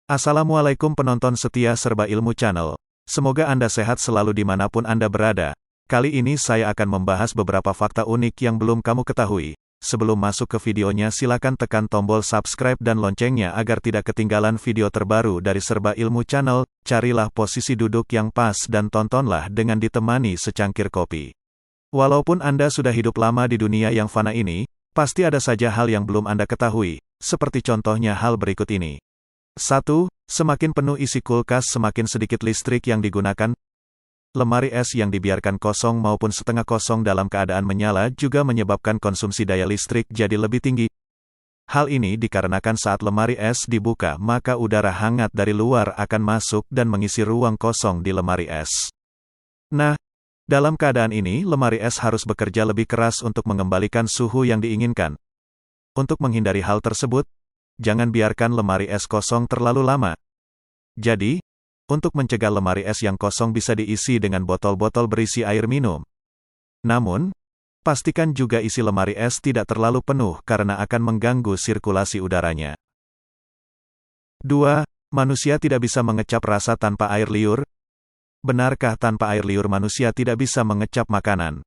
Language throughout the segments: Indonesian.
Assalamualaikum penonton setia Serba Ilmu Channel. Semoga Anda sehat selalu dimanapun Anda berada. Kali ini saya akan membahas beberapa fakta unik yang belum kamu ketahui. Sebelum masuk ke videonya silakan tekan tombol subscribe dan loncengnya agar tidak ketinggalan video terbaru dari Serba Ilmu Channel. Carilah posisi duduk yang pas dan tontonlah dengan ditemani secangkir kopi. Walaupun Anda sudah hidup lama di dunia yang fana ini, pasti ada saja hal yang belum Anda ketahui, seperti contohnya hal berikut ini. 1. Semakin penuh isi kulkas semakin sedikit listrik yang digunakan. Lemari es yang dibiarkan kosong maupun setengah kosong dalam keadaan menyala juga menyebabkan konsumsi daya listrik jadi lebih tinggi. Hal ini dikarenakan saat lemari es dibuka maka udara hangat dari luar akan masuk dan mengisi ruang kosong di lemari es. Nah, dalam keadaan ini lemari es harus bekerja lebih keras untuk mengembalikan suhu yang diinginkan. Untuk menghindari hal tersebut, jangan biarkan lemari es kosong terlalu lama. Jadi, untuk mencegah lemari es yang kosong bisa diisi dengan botol-botol berisi air minum. Namun, pastikan juga isi lemari es tidak terlalu penuh karena akan mengganggu sirkulasi udaranya. 2. Manusia tidak bisa mengecap rasa tanpa air liur. Benarkah tanpa air liur manusia tidak bisa mengecap makanan?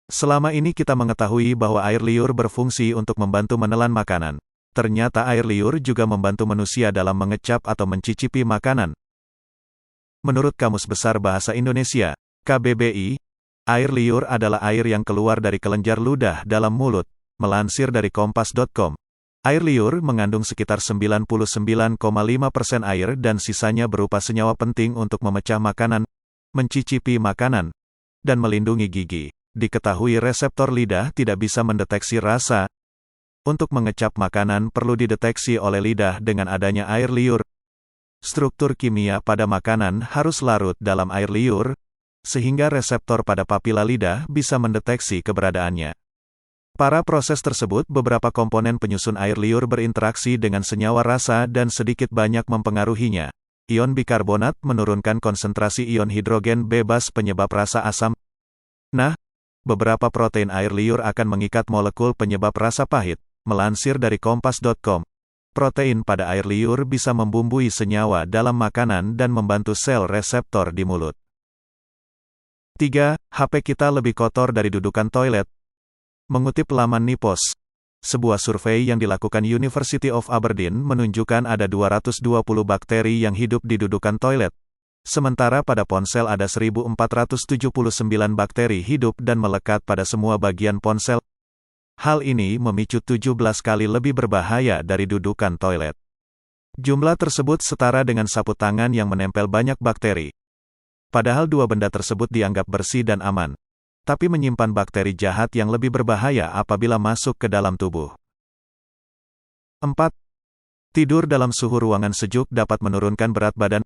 Selama ini kita mengetahui bahwa air liur berfungsi untuk membantu menelan makanan. Ternyata air liur juga membantu manusia dalam mengecap atau mencicipi makanan. Menurut Kamus Besar Bahasa Indonesia, KBBI, air liur adalah air yang keluar dari kelenjar ludah dalam mulut. Melansir dari kompas.com, air liur mengandung sekitar 99,5% air dan sisanya berupa senyawa penting untuk memecah makanan, mencicipi makanan, dan melindungi gigi. Diketahui reseptor lidah tidak bisa mendeteksi rasa. Untuk mengecap makanan perlu dideteksi oleh lidah dengan adanya air liur. Struktur kimia pada makanan harus larut dalam air liur, sehingga reseptor pada papila lidah bisa mendeteksi keberadaannya. Para proses tersebut beberapa komponen penyusun air liur berinteraksi dengan senyawa rasa dan sedikit banyak mempengaruhinya. Ion bikarbonat menurunkan konsentrasi ion hidrogen bebas penyebab rasa asam. Nah, beberapa protein air liur akan mengikat molekul penyebab rasa pahit. Melansir dari kompas.com, protein pada air liur bisa membumbui senyawa dalam makanan dan membantu sel reseptor di mulut. 3. HP kita lebih kotor dari dudukan toilet. Mengutip laman Nipos, sebuah survei yang dilakukan University of Aberdeen menunjukkan ada 220 bakteri yang hidup di dudukan toilet. Sementara pada ponsel ada 1479 bakteri hidup dan melekat pada semua bagian ponsel. Hal ini memicu 17 kali lebih berbahaya dari dudukan toilet. Jumlah tersebut setara dengan sapu tangan yang menempel banyak bakteri. Padahal dua benda tersebut dianggap bersih dan aman, tapi menyimpan bakteri jahat yang lebih berbahaya apabila masuk ke dalam tubuh. 4. Tidur dalam suhu ruangan sejuk dapat menurunkan berat badan.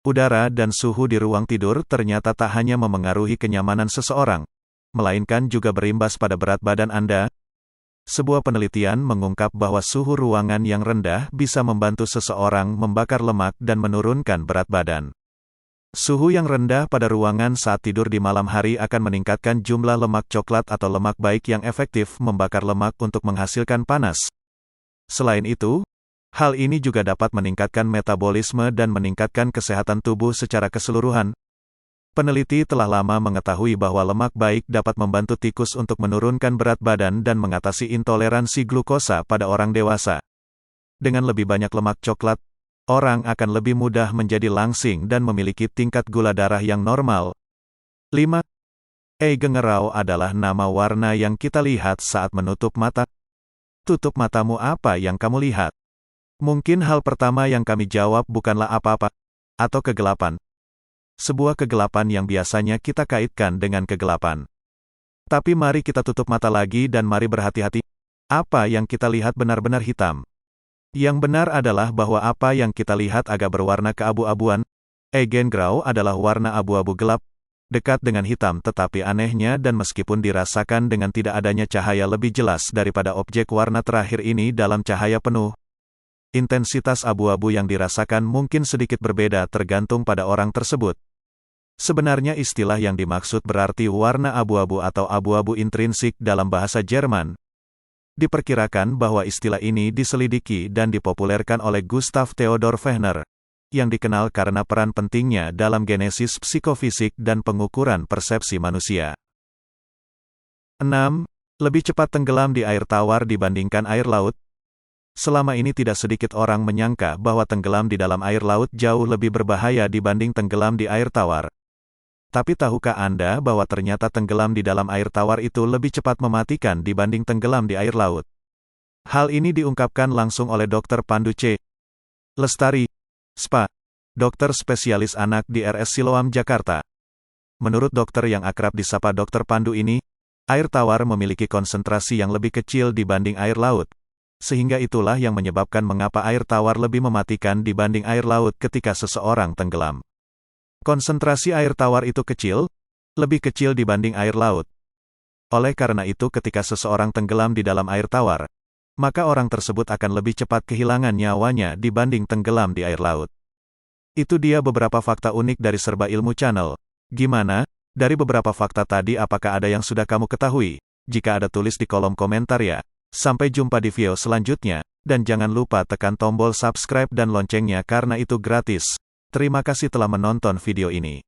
Udara dan suhu di ruang tidur ternyata tak hanya memengaruhi kenyamanan seseorang, melainkan juga berimbas pada berat badan Anda. Sebuah penelitian mengungkap bahwa suhu ruangan yang rendah bisa membantu seseorang membakar lemak dan menurunkan berat badan. Suhu yang rendah pada ruangan saat tidur di malam hari akan meningkatkan jumlah lemak coklat atau lemak baik yang efektif membakar lemak untuk menghasilkan panas. Selain itu, hal ini juga dapat meningkatkan metabolisme dan meningkatkan kesehatan tubuh secara keseluruhan. Peneliti telah lama mengetahui bahwa lemak baik dapat membantu tikus untuk menurunkan berat badan dan mengatasi intoleransi glukosa pada orang dewasa. Dengan lebih banyak lemak coklat, orang akan lebih mudah menjadi langsing dan memiliki tingkat gula darah yang normal. 5. Gengerau adalah nama warna yang kita lihat saat menutup mata. Tutup matamu, apa yang kamu lihat? Mungkin hal pertama yang kami jawab bukanlah apa-apa, atau kegelapan. Sebuah kegelapan yang biasanya kita kaitkan dengan kegelapan. Tapi mari kita tutup mata lagi dan mari berhati-hati. Apa yang kita lihat benar-benar hitam. Yang benar adalah bahwa apa yang kita lihat agak berwarna keabu-abuan. Gengerau adalah warna abu-abu gelap, dekat dengan hitam tetapi anehnya dan meskipun dirasakan dengan tidak adanya cahaya lebih jelas daripada objek warna terakhir ini dalam cahaya penuh. Intensitas abu-abu yang dirasakan mungkin sedikit berbeda tergantung pada orang tersebut. Sebenarnya istilah yang dimaksud berarti warna abu-abu atau abu-abu intrinsik dalam bahasa Jerman. Diperkirakan bahwa istilah ini diselidiki dan dipopulerkan oleh Gustav Theodor Fechner, yang dikenal karena peran pentingnya dalam genesis psikofisik dan pengukuran persepsi manusia. 6. Lebih cepat tenggelam di air tawar dibandingkan air laut. Selama ini tidak sedikit orang menyangka bahwa tenggelam di dalam air laut jauh lebih berbahaya dibanding tenggelam di air tawar. Tapi tahukah Anda bahwa ternyata tenggelam di dalam air tawar itu lebih cepat mematikan dibanding tenggelam di air laut? Hal ini diungkapkan langsung oleh Dr. Pandu C. Lestari, SPA, dokter spesialis anak di RS Siloam, Jakarta. Menurut dokter yang akrab disapa Dr. Pandu ini, air tawar memiliki konsentrasi yang lebih kecil dibanding air laut. Sehingga itulah yang menyebabkan mengapa air tawar lebih mematikan dibanding air laut ketika seseorang tenggelam. Konsentrasi air tawar itu kecil, lebih kecil dibanding air laut. Oleh karena itu ketika seseorang tenggelam di dalam air tawar, maka orang tersebut akan lebih cepat kehilangan nyawanya dibanding tenggelam di air laut. Itu dia beberapa fakta unik dari Serba Ilmu Channel. Gimana? Dari beberapa fakta tadi apakah ada yang sudah kamu ketahui? Jika ada tulis di kolom komentar ya. Sampai jumpa di video selanjutnya, dan jangan lupa tekan tombol subscribe dan loncengnya karena itu gratis. Terima kasih telah menonton video ini.